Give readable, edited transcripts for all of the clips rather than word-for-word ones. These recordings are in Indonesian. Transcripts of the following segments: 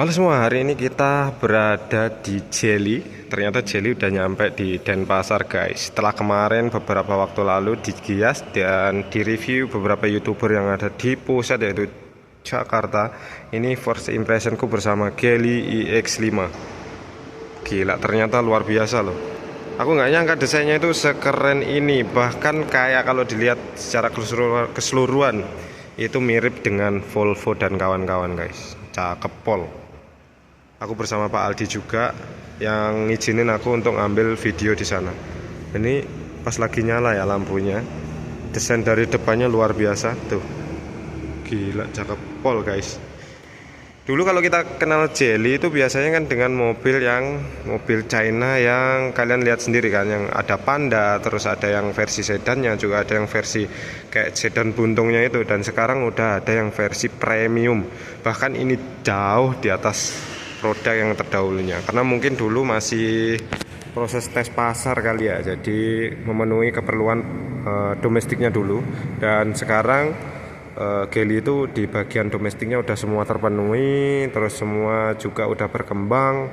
Halo semua, hari ini kita berada di Jelly. Ternyata Jelly udah nyampe di Denpasar guys. Setelah kemarin beberapa waktu lalu digias dan direview beberapa YouTuber yang ada di pusat yaitu Jakarta. Ini first impressionku bersama Jelly iX5. Gila, ternyata luar biasa loh. Aku nggak nyangka desainnya itu sekeren ini. Bahkan kayak kalau dilihat secara keseluruhan itu mirip dengan Volvo dan kawan-kawan guys. Cakep pol. Aku bersama Pak Aldi juga yang ngizinin aku untuk ngambil video di sana. Ini pas lagi nyala ya lampunya. Desain dari depannya luar biasa tuh. Gila, cakep pol guys. Dulu kalau kita kenal Jelly itu biasanya kan dengan mobil China yang kalian lihat sendiri kan, yang ada Panda, terus ada yang versi sedannya, juga ada yang versi kayak sedan buntungnya itu, dan sekarang udah ada yang versi premium. Bahkan ini jauh di atas produk yang terdahulunya, karena mungkin dulu masih proses tes pasar kali ya, jadi memenuhi keperluan domestiknya dulu, dan sekarang Jelly itu di bagian domestiknya udah semua terpenuhi, terus semua juga udah berkembang.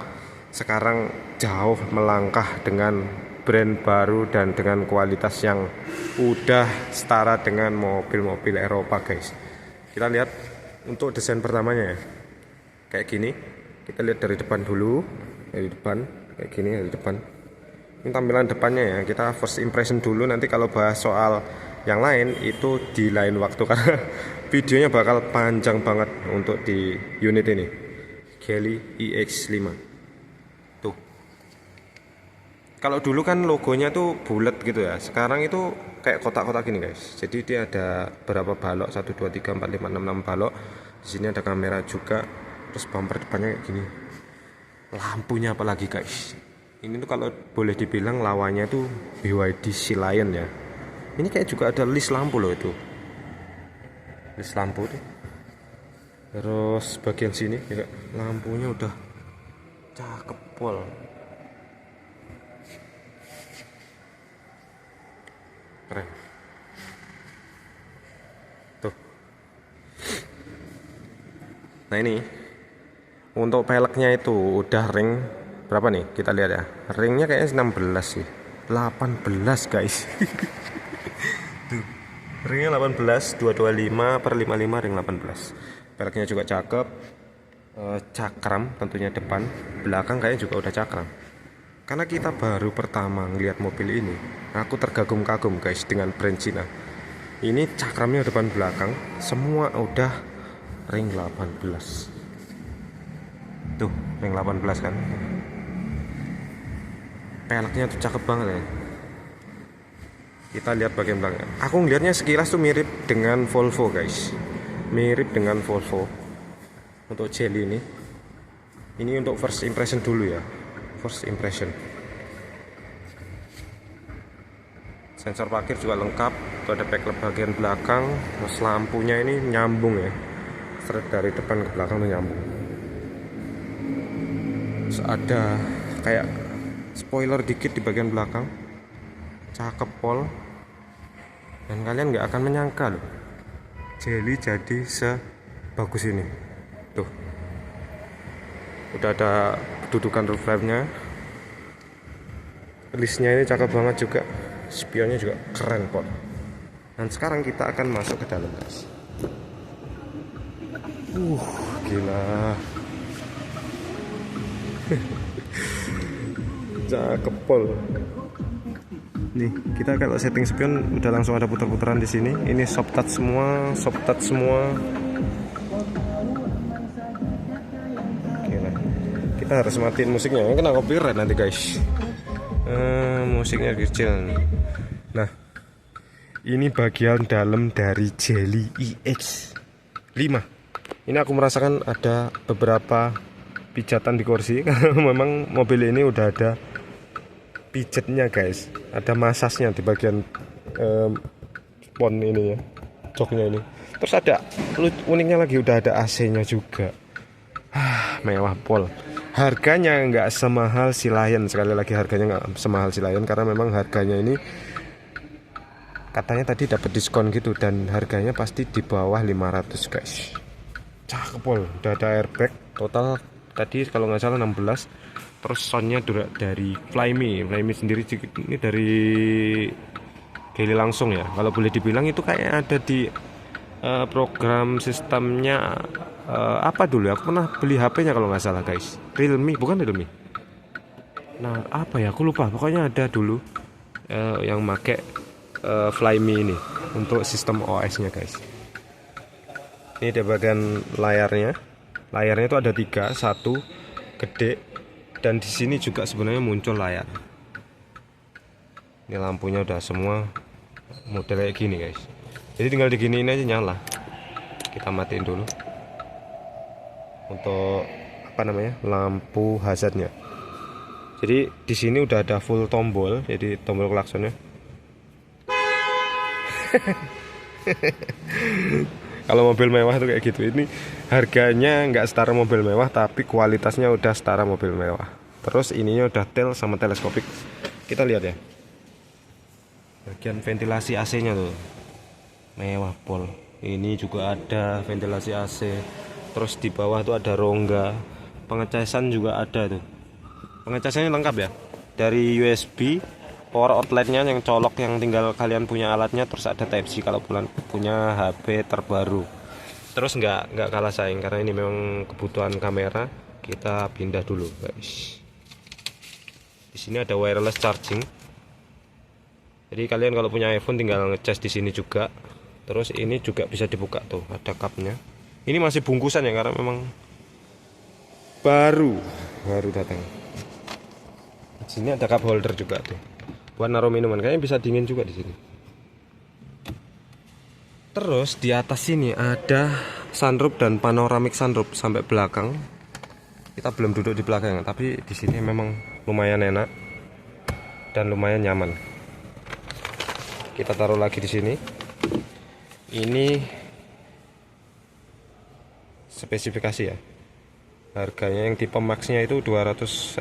Sekarang jauh melangkah dengan brand baru dan dengan kualitas yang udah setara dengan mobil-mobil Eropa guys. Kita lihat untuk desain pertamanya ya, kayak gini. Kita lihat dari depan dulu, dari depan kayak gini, dari depan. Ini tampilan depannya ya, kita first impression dulu. Nanti kalau bahas soal yang lain itu di lain waktu karena videonya bakal panjang banget untuk di unit ini. Jelly iX5 tuh. Kalau dulu kan logonya tuh bulat gitu ya, sekarang itu kayak kotak-kotak gini guys. Jadi dia ada berapa balok, 1 2 3 4 5 6 6 balok. Di sini ada kamera juga, terus bumper depannya kayak gini. Lampunya apalagi guys, ini tuh kalau boleh dibilang lawannya tuh BYD Sea Lion ya. Ini kayak juga ada list lampu loh, itu list lampu tuh. Terus bagian sini juga lampunya udah cakep pol. Keren tuh. Nah ini untuk peleknya itu udah ring berapa nih, kita lihat ya. Ringnya kayaknya 16 sih, 18 guys. Tuh, ringnya 18, 225 per 55 ring 18. Peleknya juga cakep. Cakram tentunya depan, belakang kayaknya juga udah cakram. Karena kita baru pertama ngeliat mobil ini, aku terkagum-kagum guys dengan brand Cina. Ini cakramnya depan belakang semua udah ring 18. Tuh, ring 18 kan. Peleknya tuh cakep banget ya. Kita lihat bagian belakang. Aku ngelihatnya sekilas tuh mirip dengan Volvo guys, mirip dengan Volvo untuk Jelly ini. Ini untuk first impression dulu ya, first impression. Sensor parkir juga lengkap. Itu ada backlap bagian belakang. Terus lampunya ini nyambung ya, straight dari depan ke belakang tuh nyambung. Terus ada kayak spoiler dikit di bagian belakang, cakep pol. Dan kalian nggak akan menyangka loh, Jelly jadi sebagus ini. Tuh, udah ada kedudukan roof racknya, listnya ini cakep banget juga, spionnya juga keren pol. Dan sekarang kita akan masuk ke dalam guys. Gila. Cakep pol. Nih, kita kalau setting spion udah langsung ada putar-putaran di sini. Ini soft touch semua, soft touch semua. Gila. Kita harus matiin musiknya, kena copyright nanti guys. Musiknya kecil. Nah, ini bagian dalam dari Jelly iX5. Ini aku merasakan ada beberapa pijatan di kursi karena memang mobil ini udah ada pijetnya guys, ada masasnya di bagian spon ini ya, joknya ini. Terus ada uniknya lagi, udah ada AC-nya juga. Mewah pol. Harganya nggak semahal Sea Lion, sekali lagi harganya nggak semahal Sea Lion karena memang harganya ini katanya tadi dapat diskon gitu, dan harganya pasti di bawah 500 guys. Cakep pol. Udah ada airbag, total tadi kalau nggak salah 16. Terus soundnya dari Flyme sendiri ini dari Geely langsung ya. Kalau boleh dibilang itu kayak ada di program sistemnya apa dulu ya? Aku pernah beli HP-nya kalau nggak salah guys. Realme, bukan Realme. Nah apa ya? Aku lupa. Pokoknya ada dulu yang make Flyme ini untuk sistem OS-nya guys. Ini di bagian layarnya. Layarnya itu ada 3, satu gede, dan di sini juga sebenarnya muncul layar. Ini lampunya udah semua model kayak gini guys. Jadi tinggal diginiin aja nyala. Kita matiin dulu untuk apa namanya, lampu hazardnya. Jadi di sini udah ada full tombol, jadi tombol klaksonnya. Kalau mobil mewah tuh kayak gitu. Ini harganya nggak setara mobil mewah, tapi kualitasnya udah setara mobil mewah. Terus ininya udah tail sama teleskopik. Kita lihat ya. Bagian ventilasi AC-nya tuh mewah pol. Ini juga ada ventilasi AC. Terus di bawah tuh ada rongga. Pengecasan juga ada tuh. Pengecasannya lengkap ya. Dari USB, power outletnya yang colok, yang tinggal kalian punya alatnya. Terus ada Type-C kalau punya HP terbaru. Terus nggak kalah saing karena ini memang kebutuhan kamera. Kita pindah dulu guys. Di sini ada wireless charging. Jadi kalian kalau punya iPhone tinggal ngecas di sini juga. Terus ini juga bisa dibuka tuh, ada cupnya. Ini masih bungkusan ya karena memang baru datang. Di sini ada cup holder juga tuh, buat naruh minuman. Kayaknya bisa dingin juga di sini. Terus di atas sini ada sunroof dan panoramic sunroof sampai belakang. Kita belum duduk di belakang, tapi di sini memang lumayan enak dan lumayan nyaman. Kita taruh lagi di sini. Ini spesifikasi ya. Harganya yang tipe max-nya itu 520.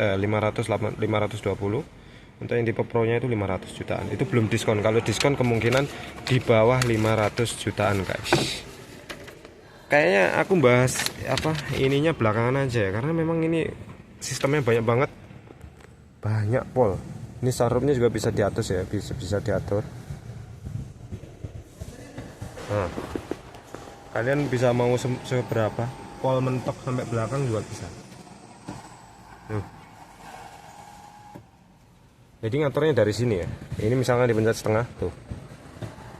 Untuk yang tipe pro-nya itu 500 jutaan. Itu belum diskon. Kalau diskon kemungkinan di bawah 500 jutaan, guys. Kayaknya aku bahas ininya belakangan aja ya, karena memang ini sistemnya banyak banget. Banyak pol. Ini sunroofnya juga bisa diatur ya, bisa diatur. Nah, kalian bisa mau seberapa pol mentok sampai belakang juga bisa. Jadi ngaturnya dari sini ya. Ini misalnya dipencet setengah tuh,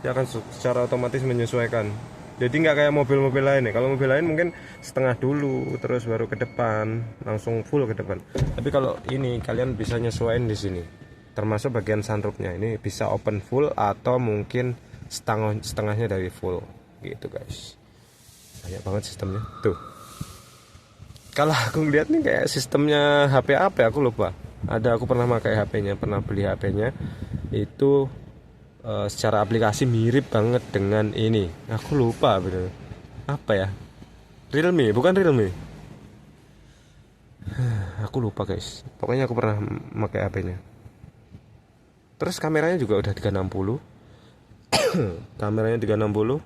dia akan secara otomatis menyesuaikan. Jadi nggak kayak mobil-mobil lain ya. Kalau mobil lain mungkin setengah dulu, terus baru ke depan, langsung full ke depan. Tapi kalau ini kalian bisa nyesuaiin di sini. Termasuk bagian sunroofnya. Ini bisa open full atau mungkin setengahnya dari full gitu guys. Banyak banget sistemnya tuh. Kalau aku ngeliat nih kayak sistemnya HP apa ya, aku lupa. Aku pernah pakai HP-nya, pernah beli HP-nya itu secara aplikasi mirip banget dengan ini. Aku lupa bener apa ya, Realme, bukan Realme. Aku lupa guys. Pokoknya aku pernah pakai HP-nya. Terus kameranya juga udah 360. Kameranya 360.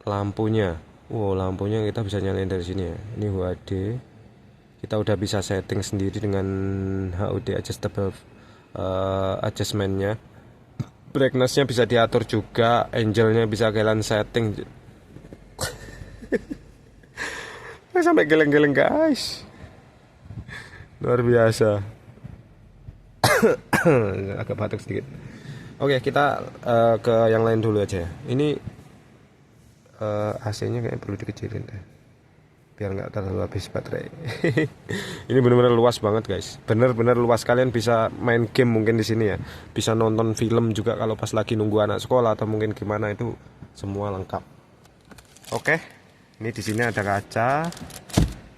Lampunya, lampunya kita bisa nyalain dari sini ya. Ini HUD. Kita udah bisa setting sendiri dengan HUD adjustable adjustmentnya. Brightnessnya bisa diatur juga. Angelnya bisa kalian setting. Sampai geleng-geleng guys, luar biasa. Agak batuk sedikit. Oke, kita ke yang lain dulu aja. Ini AC-nya kayaknya perlu dikecilin deh, biar nggak terlalu habis baterai. Ini benar-benar luas banget guys, benar-benar luas. Kalian bisa main game mungkin di sini ya, bisa nonton film juga kalau pas lagi nunggu anak sekolah atau mungkin gimana, itu semua lengkap. Oke, ini di sini ada kaca.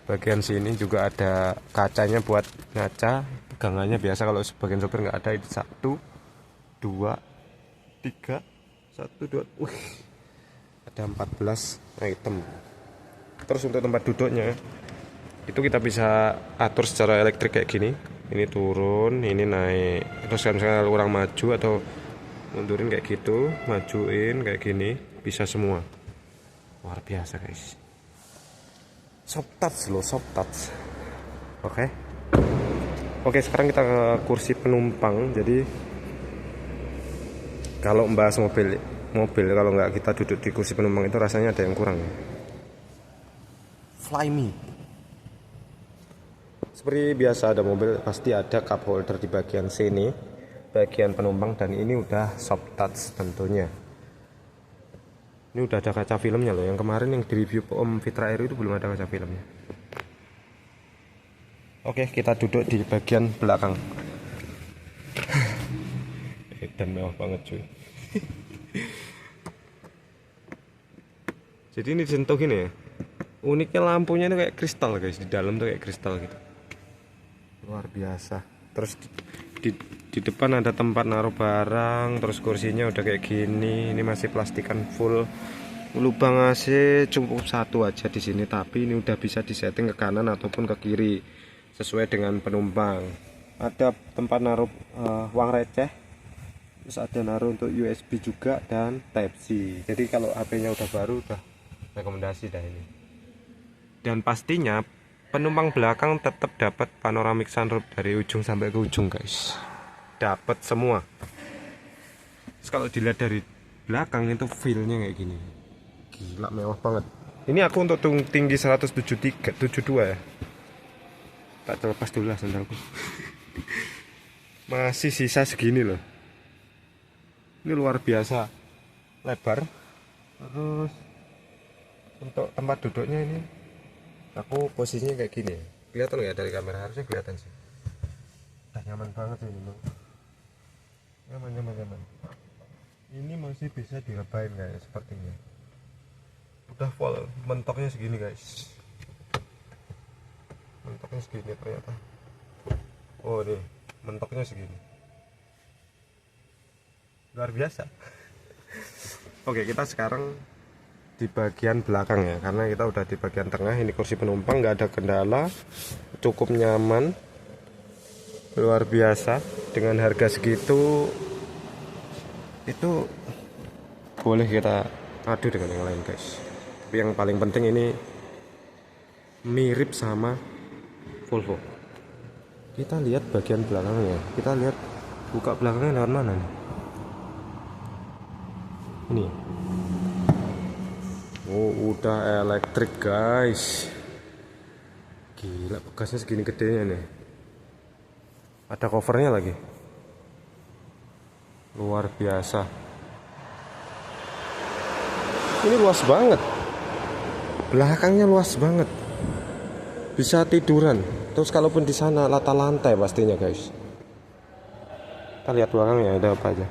Bagian sini juga ada kacanya buat ngaca. Pegangannya biasa kalau sebagian sopir nggak ada. Itu 1, 2, 3, 1, 2. Ada 14 item. Terus untuk tempat duduknya itu kita bisa atur secara elektrik kayak gini. Ini turun, ini naik. Terus misalnya kurang maju atau mundurin kayak gitu, majuin kayak gini, bisa semua. Luar biasa guys. Soft touch loh, soft touch. Oke. Oke, sekarang kita ke kursi penumpang. Jadi kalau membahas mobil kalau nggak kita duduk di kursi penumpang itu rasanya ada yang kurang. Fly me. Seperti biasa ada mobil pasti ada cup holder di bagian sini, bagian penumpang, dan ini udah soft touch tentunya. Ini udah ada kaca filmnya loh. Yang kemarin yang di review Om Fitra Air itu belum ada kaca filmnya. Oke, kita duduk di bagian belakang. Dan mewah banget cuy. Jadi ini disentuh gini ya. Uniknya lampunya itu kayak kristal guys, di dalam tuh kayak kristal gitu. Luar biasa. Terus di depan ada tempat naruh barang, terus kursinya udah kayak gini. Ini masih plastikan full. Lubang AC cukup satu aja di sini, tapi ini udah bisa disetting ke kanan ataupun ke kiri sesuai dengan penumpang. Ada tempat naruh uang receh. Terus ada naruh untuk USB juga dan Type-C. Jadi kalau HP-nya udah baru udah rekomendasi dah ini. Dan pastinya penumpang belakang tetap dapat panoramic sunroof dari ujung sampai ke ujung guys. Dapat semua. Terus kalau dilihat dari belakang itu feel-nya kayak gini. Gila mewah banget. Ini aku untuk tinggi 173, 72 ya. Tak terlepas dulu lah sandalku. Masih sisa segini loh. Ini luar biasa lebar. Terus untuk tempat duduknya ini aku posisinya kayak gini. Kelihatan nggak dari kamera? Harusnya kelihatan sih. Udah nyaman banget ini loh. Nyaman. Ini masih bisa direbain kayak sepertinya. Udah full, mentoknya segini guys. Mentoknya segini ternyata. Oh nih, mentoknya segini. Luar biasa. Oke, kita sekarang di bagian belakang ya, karena kita udah di bagian tengah. Ini kursi penumpang, nggak ada kendala, cukup nyaman, luar biasa. Dengan harga segitu itu boleh kita adu dengan yang lain guys. Tapi yang paling penting ini mirip sama Volvo. Kita lihat bagian belakangnya, kita lihat buka belakangnya lewat mana nih. Ini oh udah elektrik guys. Gila, bekasnya segini gedenya nih. Ada covernya lagi. Luar biasa. Ini luas banget. Belakangnya luas banget. Bisa tiduran. Terus kalaupun di sana lata lantai pastinya guys. Kita lihat belakangnya ada apa aja.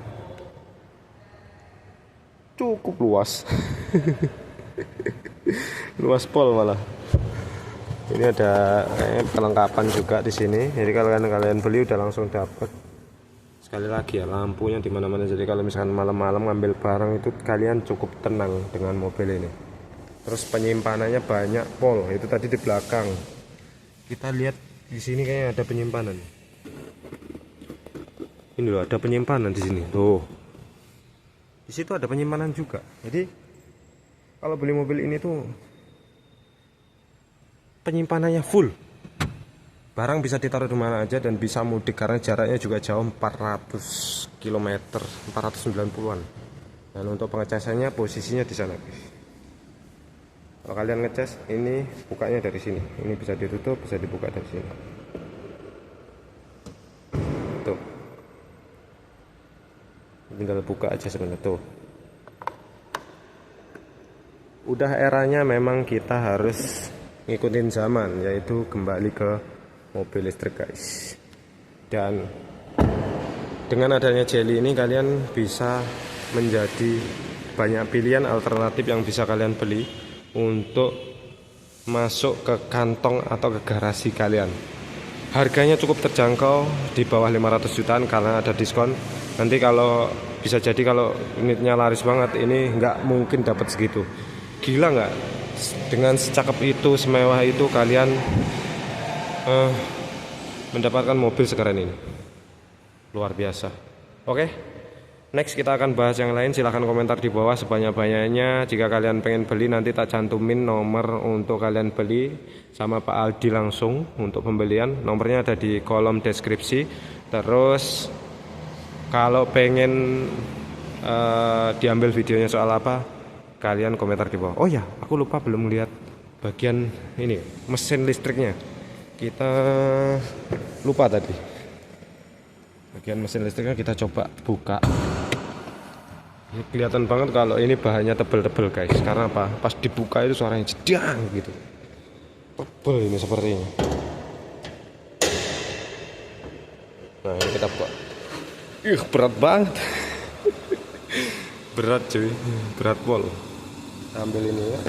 Cukup luas. Luas pol malah. Ini ada perlengkapan juga di sini. Jadi kalau kalian beli udah langsung dapat. Sekali lagi ya, lampunya di mana-mana. Jadi kalau misalkan malam-malam ngambil barang itu kalian cukup tenang dengan mobil ini. Terus penyimpanannya banyak pol. Itu tadi di belakang. Kita lihat di sini kayaknya ada penyimpanan. Ini loh, ada penyimpanan di sini. Tuh. Di situ ada penyimpanan juga. Jadi kalau beli mobil ini tuh penyimpanannya full. Barang bisa ditaruh di mana aja dan bisa mudik karena jaraknya juga jauh, 400 km, 490-an. Dan untuk pengecasannya posisinya di sana. Kalau kalian ngecas, ini bukanya dari sini. Ini bisa ditutup, bisa dibuka dari sini. Tuh. Tinggal buka aja sebenarnya tuh. Udah eranya memang kita harus ngikutin zaman, yaitu kembali ke mobil listrik guys. Dan dengan adanya Geely ini kalian bisa menjadi banyak pilihan alternatif yang bisa kalian beli untuk masuk ke kantong atau ke garasi kalian. Harganya cukup terjangkau, di bawah 500 jutaan karena ada diskon. Nanti kalau bisa jadi kalau unitnya laris banget, ini nggak mungkin dapat segitu. Gila nggak? Dengan secakep itu, semewah itu kalian mendapatkan mobil sekarang ini. Luar biasa. Oke. Next kita akan bahas yang lain. Silahkan komentar di bawah sebanyak-banyaknya. Jika kalian pengen beli nanti tak cantumin nomor untuk kalian beli sama Pak Aldi langsung untuk pembelian. Nomornya ada di kolom deskripsi. Terus kalau pengen diambil videonya soal apa, kalian komentar di bawah. Oh ya, aku lupa belum lihat bagian ini mesin listriknya. Kita lupa tadi. Bagian mesin listriknya kita coba buka. Ini kelihatan banget kalau ini bahannya tebel-tebel guys. Karena apa? Pas dibuka itu suaranya jedang gitu. Tebel ini sepertinya. Nah ini kita buka. Berat banget. Berat cuy, berat pol. Ambil ini ya.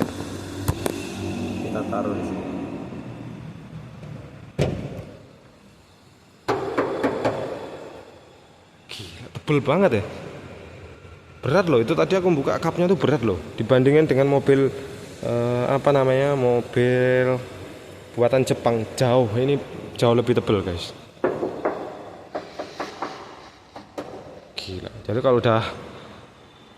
Kita taruh di sini. Gila, tebel banget ya. Berat loh, itu tadi aku buka kapnya tuh berat loh. Dibandingkan dengan mobil mobil buatan Jepang jauh. Ini jauh lebih tebel guys. Gila. Jadi kalau udah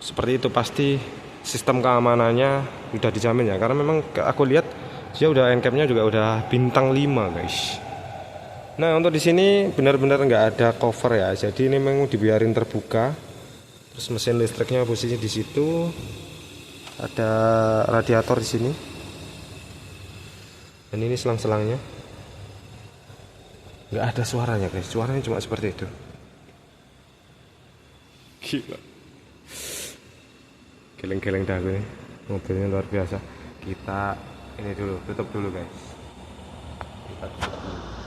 seperti itu pasti sistem keamanannya udah dijamin ya. Karena memang aku lihat dia udah end-capnya juga udah bintang 5 guys. Nah untuk di sini benar-benar nggak ada cover ya. Jadi ini memang dibiarin terbuka. Terus mesin listriknya posisinya di situ. Ada radiator di sini. Dan ini selang-selangnya. Nggak ada suaranya guys. Suaranya cuma seperti itu. Gila. Geleng-geleng dagu nih. Mobilnya luar biasa. Kita ini dulu, tutup dulu guys. Kita tutup dulu.